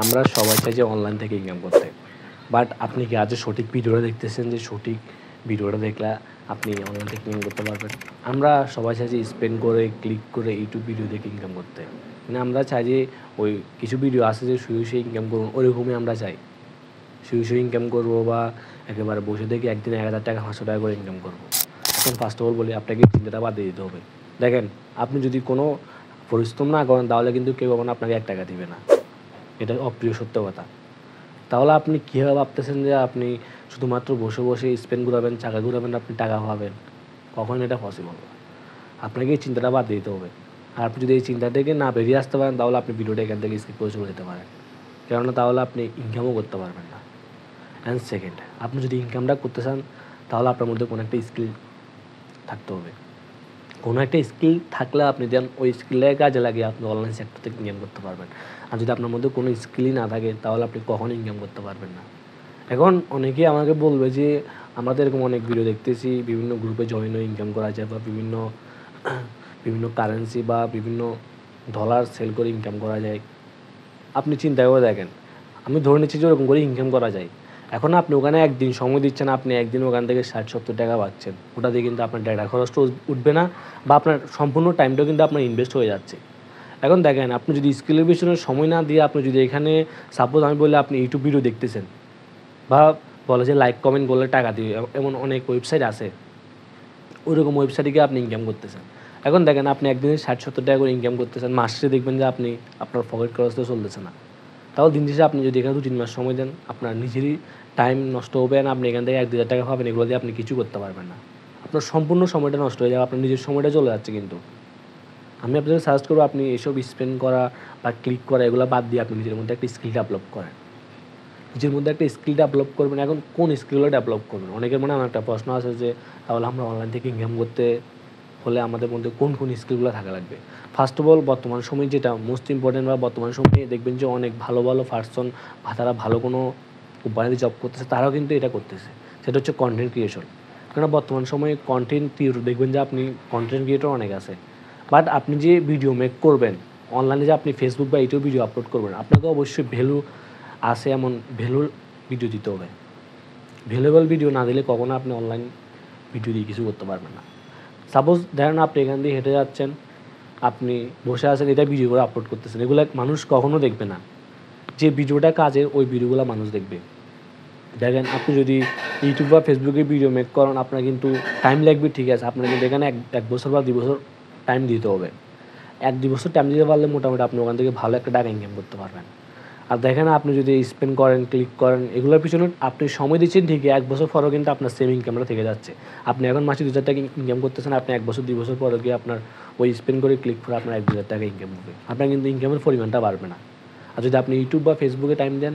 আমরা সবাই চাই যে অনলাইন থেকে ইনকাম করতে, বাট আপনি কি আজ সঠিক ভিডিওটা দেখতেছেন যে সঠিক ভিডিওটা দেখলে আপনি অনলাইন থেকে ইনকাম করতে পারবেন? আমরা সবাই চাই যে স্পেন্ড করে ক্লিক করে ইউটিউব ভিডিও দেখে ইনকাম করতে, মানে আমরা চাই যে ওই কিছু ভিডিও আছে যে শুয়ে ইনকাম করবো, ওইরকমই আমরা চাই শুয়ে ইনকাম করবো, বা একেবারে বসে থেকে একদিনে 1000 টাকা 500 টাকা করে ইনকাম করবো। এখন ফার্স্ট অফ অল বলি, আপনাকে চিন্তাটা বাদ দিয়ে দিতে হবে। দেখেন, আপনি যদি কোনো পরিশ্রম না করেন তাহলে কিন্তু কেউ আপনাকে 1 টাকা দিবে না, এটা অপ্রিয় সত্য কথা। তাহলে আপনি কীভাবে ভাবতেছেন যে আপনি শুধুমাত্র বসে বসে স্পেন ঘুরাবেন, চাকা ঘুরাবেন, আপনি টাকা পাবেন? কখন এটা পসিবল? আপনাকে এই চিন্তাটা বাদ দিতে হবে। আর আপনি যদি এই চিন্তা থেকে না বেরিয়ে আসতে পারেন তাহলে আপনি ভিডিওটা এখান থেকে স্কিপ করে চলে যেতে পারেন, কেননা তাহলে আপনি ইনকামও করতে পারবেন না। অ্যান্ড সেকেন্ড, আপনি যদি ইনকামটা করতে চান তাহলে আপনার মধ্যে কোনো একটা স্কিল থাকতে হবে। কোনো একটা স্কিল থাকলে আপনি দেন ওই স্কিলটাকে কাজে লাগিয়ে আপনি অনলাইন সেক্টর থেকে ইনকাম করতে পারবেন। আর যদি আপনার মধ্যে কোনো স্কিলই না থাকে তাহলে আপনি কখনোই ইনকাম করতে পারবেন না। এখন অনেকেই আমাকে বলবে যে আমরা তো এরকম অনেক ভিডিও দেখতেছি, বিভিন্ন গ্রুপে জয়েন হয়ে ইনকাম করা যায়, বা বিভিন্ন কারেন্সি বা বিভিন্ন ডলার সেল করে ইনকাম করা যায়। আপনি চিন্তা করে দেখেন, আমি ধরে নিচ্ছি যে ওরকম করে ইনকাম করা যায়। এখন আপনি ওখানে একদিন সময় দিচ্ছেন, আপনি একদিন ওখান থেকে 60-70 টাকা পাচ্ছেন। ওটা দিয়ে কিন্তু আপনার ডেটা খরচটা উঠবে না, বা আপনার সম্পূর্ণ টাইমটাও কিন্তু আপনার ইনভেস্ট হয়ে যাচ্ছে। এখন দেখেন, আপনি যদি স্কিলের পিছনে সময় না দিয়ে আপনি যদি এখানে সাপোজ আমি বলি আপনি ইউটিউব ভিডিও দেখতেছেন, বা বলে যে লাইক কমেন্ট করলে টাকা দিবে, এমন অনেক ওয়েবসাইট আছে, ওইরকম ওয়েবসাইটে গিয়ে আপনি ইনকাম করতেছেন। এখন দেখেন, আপনি একদিনে 60-70 টাকা করে ইনকাম করতেছেন, মাসে দেখবেন যে আপনি আপনার পকেট খরচ তো চলতেছে না। তাহলে দিন শেষে আপনি যদি এখানে 2-3 মাস সময় দেন, আপনার নিজেরই টাইম নষ্ট হবে না, আপনি এখান থেকে 1-2 হাজার টাকা পাবেন, এগুলো দিয়ে আপনি কিছু করতে পারবেন না। আপনার সম্পূর্ণ সময়টা নষ্ট হয়ে যাবে, আপনার নিজের সময়টা চলে যাচ্ছে। কিন্তু আমি আপনাকে সাজেস্ট করবো, আপনি এসব স্পেন্ড করা বা ক্লিক করা এগুলো বাদ দিয়ে আপনি নিজের মধ্যে একটা স্কিল ডেভেলপ করেন। নিজের মধ্যে একটা স্কিল ডেভেলপ করবেন। এখন কোন স্কিলগুলো ডেভেলপ করবেন? অনেকের মনে আমার একটা প্রশ্ন আছে যে তাহলে আমরা অনলাইন থেকে ইনকাম করতে হলে আমাদের মধ্যে কোন স্কিলগুলো থাকা লাগবে? ফার্স্ট অফ অল, বর্তমান সময়ে যেটা মোস্ট ইম্পর্টেন্ট, বা বর্তমান সময়ে দেখবেন যে অনেক ভালো ভালো পার্সন বা তারা ভালো কোনো কোম্পানিতে জব করতেছে, তারাও কিন্তু এটা করতেছে। সেটা হচ্ছে কন্টেন্ট ক্রিয়েশন। কেননা বর্তমান সময়ে কন্টেন্ট ক্রিয়েটর দেখবেন যে আপনি কন্টেন্ট ক্রিয়েটর অনেক আছে, বাট আপনি যে ভিডিও মেক করবেন অনলাইনে, যে আপনি ফেসবুক বা ইউটিউব ভিডিও আপলোড করবেন, আপনাকে অবশ্যই ভ্যালু আছে এমন ভ্যালুর ভিডিও দিতে হবে। ভ্যালুয়েবল ভিডিও না দিলে কখনো আপনি অনলাইন ভিডিও দিয়ে কিছু করতে পারবেন না। সাপোজ ধরেন আপনি এখান দিয়ে হেঁটে যাচ্ছেন, আপনি বসে আছেন, এটা ভিডিও করে আপলোড করতেছেন, এগুলো মানুষ কখনো দেখবে না। যে ভিডিওটা কাজের ওই ভিডিওগুলো মানুষ দেখবে। দেখেন, আপনি যদি ইউটিউব বা ফেসবুকে ভিডিও মেক করেন, আপনার কিন্তু টাইম লাগবে, ঠিক আছে, আপনার কিন্তু এখানে এক বছর বা 2 বছর টাইম দিতে হবে। 1-2 বছর টাইম দিতে পারলে মোটামুটি আপনি ওখান থেকে ভালো একটা টাকা ইনকাম করতে পারবেন। আর দেখেন, আপনি যদি স্পেন্ড করেন, ক্লিক করেন, এগুলোর পিছনে আপনি সময় দিচ্ছেন ঠিকই, 1 বছর পরেও কিন্তু আপনার সেম ইনকামটা থেকে যাচ্ছে। আপনি এখন মাসে 2,000 টাকা ইনকাম করতেছেন, আপনি 1 বছর 2 বছর পরে গিয়ে আপনার ওই স্পেন্ড করে ক্লিক করে আপনার 1-2 হাজার টাকা ইনকাম হবে। আপনার কিন্তু ইনকামের পরিমাণটা বাড়বে না। আর যদি আপনি ইউটিউব বা ফেসবুকে টাইম দেন,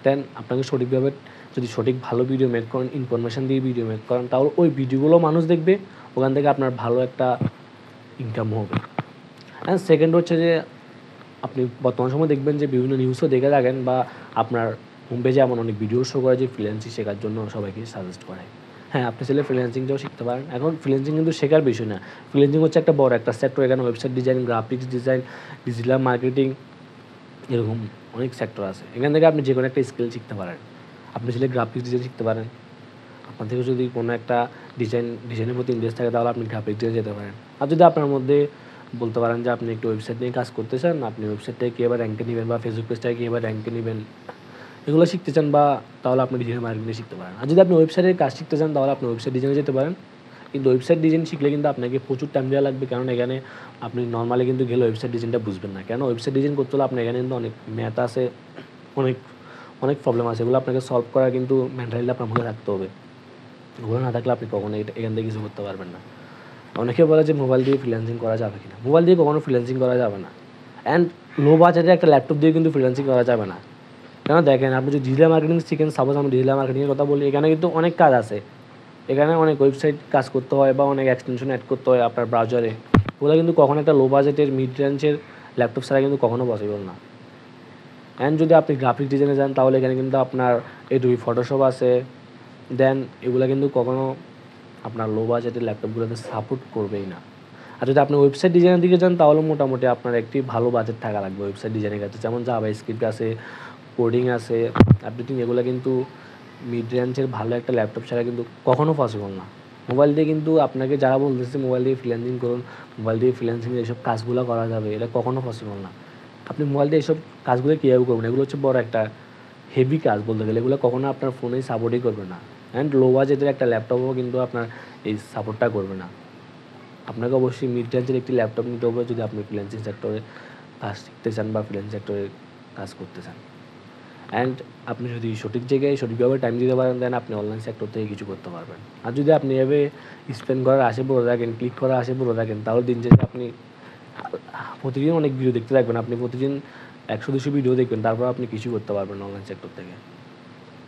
দেন আপনাকে সঠিকভাবে যদি সঠিক ভালো ভিডিও মেক করেন, ইনফরমেশান দিয়ে ভিডিও মেক করেন, তাহলে ওই ভিডিওগুলো মানুষ দেখবে, ওখান থেকে আপনার ভালো একটা ইনকাম হবে। অ্যান্ড সেকেন্ড হচ্ছে যে আপনি বর্তমান সময় দেখবেন যে বিভিন্ন নিউজও দেখে থাকেন, বা আপনার হোম পেজে এমন অনেক ভিডিও শো করে যে ফ্রিল্যান্সিং শেখার জন্য সবাইকে সাজেস্ট করে। হ্যাঁ, আপনি চাইলে ফ্রিল্যান্সিংটাও শিখতে পারেন। এখন ফ্রিল্যান্সিং কিন্তু শেখার বিষয় না। ফ্রিল্যান্সিং হচ্ছে একটা বড় একটা সেক্টর। এখানে website design, graphics design, digital marketing, এরকম অনেক সেক্টর আছে। এখান থেকে আপনি যে কোনো একটা স্কিল শিখতে পারেন। আপনি চাইলে গ্রাফিক্স ডিজাইন শিখতে পারেন। আপনার থেকে যদি কোনো একটা ডিজাইনের প্রতি ইন্টারেস্ট থাকে তাহলে আপনি গ্রাফিক্স ডিজাইন যেতে পারেন। আর যদি আপনার মধ্যে বলতে পারেন যে আপনি একটু ওয়েবসাইট নিয়ে কাজ করতে চান, আপনি ওয়েবসাইটটাকে কীভাবে র্যাঙ্কে নেবেন বা ফেসবুক পেজটাকে কীভাবে র্যাঙ্কে নেবেন, এগুলো শিখতে চান, বা তাহলে আপনি ডিজিটাল মার্কেটিং শিখতে পারেন। আর যদি আপনি ওয়েবসাইটের কাজ শিখতে চান তাহলে আপনি ওয়েবসাইট ডিজাইনে যেতে পারেন। কিন্তু ওয়েবসাইট ডিজাইন শিখলে কিন্তু আপনাকে প্রচুর টাইম দেওয়া লাগবে, কারণ এখানে আপনি নর্মালি কিন্তু গেলে ওয়েবসাইট ডিজাইনটা বুঝবেন না। কেন ওয়েবসাইট ডিজাইন করতে হলে আপনার এখানে কিন্তু অনেক ম্যাথ আছে, অনেক অনেক প্রবলেম আছে, এগুলো আপনাকে সলভ করা কিন্তু মেন্টালিটি আপনার মধ্যে থাকতে হবে। ওগুলো না থাকলে আপনি কখনো এখান থেকে কিছু করতে পারবেন না। অনেকে বলে যে মোবাইল দিয়ে ফ্রিল্যান্সিং করা যাবে কিনা। মোবাইল দিয়ে কখনো ফ্রিল্যান্সিং করা যাবে না। অ্যান্ড লো বাজেটে একটা ল্যাপটপ দিয়ে কিন্তু ফ্রিল্যান্সিং করা যাবে না। কেন দেখেন, আপনি যদি ডিজিটাল মার্কেটিং শিখেন, সাপোজ আমি ডিজিটাল মার্কেটিংয়ের কথা বলি, এখানে কিন্তু অনেক কাজ আছে। এখানে অনেক ওয়েবসাইট কাজ করতে হয়, বা অনেক এক্সটেনশন অ্যাড করতে হয় আপনার ব্রাউজারে। ওগুলো কিন্তু কখনো একটা লো বাজেটের মিড রেঞ্জের ল্যাপটপ ছাড়া কিন্তু কখনো পসিবল না। অ্যান্ড যদি আপনি গ্রাফিক ডিজাইনে যান তাহলে এখানে কিন্তু আপনার এডোবি ফটোশপ আছে। দেন এগুলো কিন্তু কখনো আপনার লো বাজেটের ল্যাপটপগুলোতে সাপোর্ট করবেই না। আর যদি আপনি ওয়েবসাইট ডিজাইনের দিকে যান তাহলে মোটামুটি আপনার একটি ভালো বাজেট থাকা লাগবে ওয়েবসাইট ডিজাইনের কাছে। যেমন জাভাস্ক্রিপ্ট আছে, কোডিং আছে, আপডেটিং, এগুলো কিন্তু মিড রেঞ্জের ভালো একটা ল্যাপটপ ছাড়া কিন্তু কখনও পসিবল না। মোবাইল দিয়ে কিন্তু আপনাকে যারা বলতেছে মোবাইল দিয়ে ফ্রিল্যান্সিং করুন, মোবাইল দিয়ে ফ্রিল্যান্সিংয়ে এইসব কাজগুলো করা যাবে, এটা কখনও পসিবল না। আপনি মোবাইল দিয়ে এইসব কাজগুলো কীভাবে করবেন? এগুলো হচ্ছে বড় একটা হেভি কাজ বলতে গেলে, এগুলো কখনো আপনার ফোনেই সাপোর্টই করবে না। অ্যান্ড লো বাজেটের একটা ল্যাপটপও কিন্তু আপনার এই সাপোর্টটা করবে না। আপনাকে অবশ্যই মিড রেঞ্জের একটি ল্যাপটপ নিতে হবে যদি আপনি ফ্রিল্যান্সিং সেক্টরে কাজ শিখতে চান বা ফ্রিল্যান্সিং সেক্টরে কাজ করতে চান। অ্যান্ড আপনি যদি সঠিক জায়গায় সঠিকভাবে টাইম দিতে পারেন, দেন আপনি অনলাইন সেক্টর থেকে কিছু করতে পারবেন। আর যদি আপনি এভাবে স্পেন্ড করার আশে পড়ে থাকেন, ক্লিক করার আশে পড়ে থাকেন, তাহলে দিন শেষে আপনি প্রতিদিন অনেক ভিডিও দেখতে থাকবেন, আপনি প্রতিদিন 100-200 ভিডিও দেখবেন, তারপর আপনি কিছু করতে পারবেন অনলাইন সেক্টর থেকে।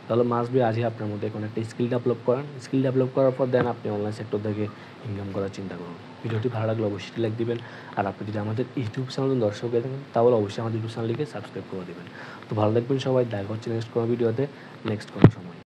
তাহলে মাস্ট বি আজই আপনার মধ্যে কোনো একটা স্কিল ডেভেলপ করেন। স্কিল ডেভেলপ করার পর দেন আপনি অনলাইন সেক্টর থেকে ইনকাম করার চিন্তা করুন। ভিডিওটি ভালো লাগলে অবশ্যই লাইক দিবেন। আর আপনি যদি আমাদের ইউটিউব চ্যানেল দর্শক হয়ে থাকেন, তাহলে অবশ্যই আমাদের ইউটিউব চ্যানেলটিকে সাবস্ক্রাইব করে দেবেন। তো ভালো থাকবেন সবাই, দেখা হচ্ছে নেক্সট কোনো ভিডিওতে, নেক্সট কোনো সময়।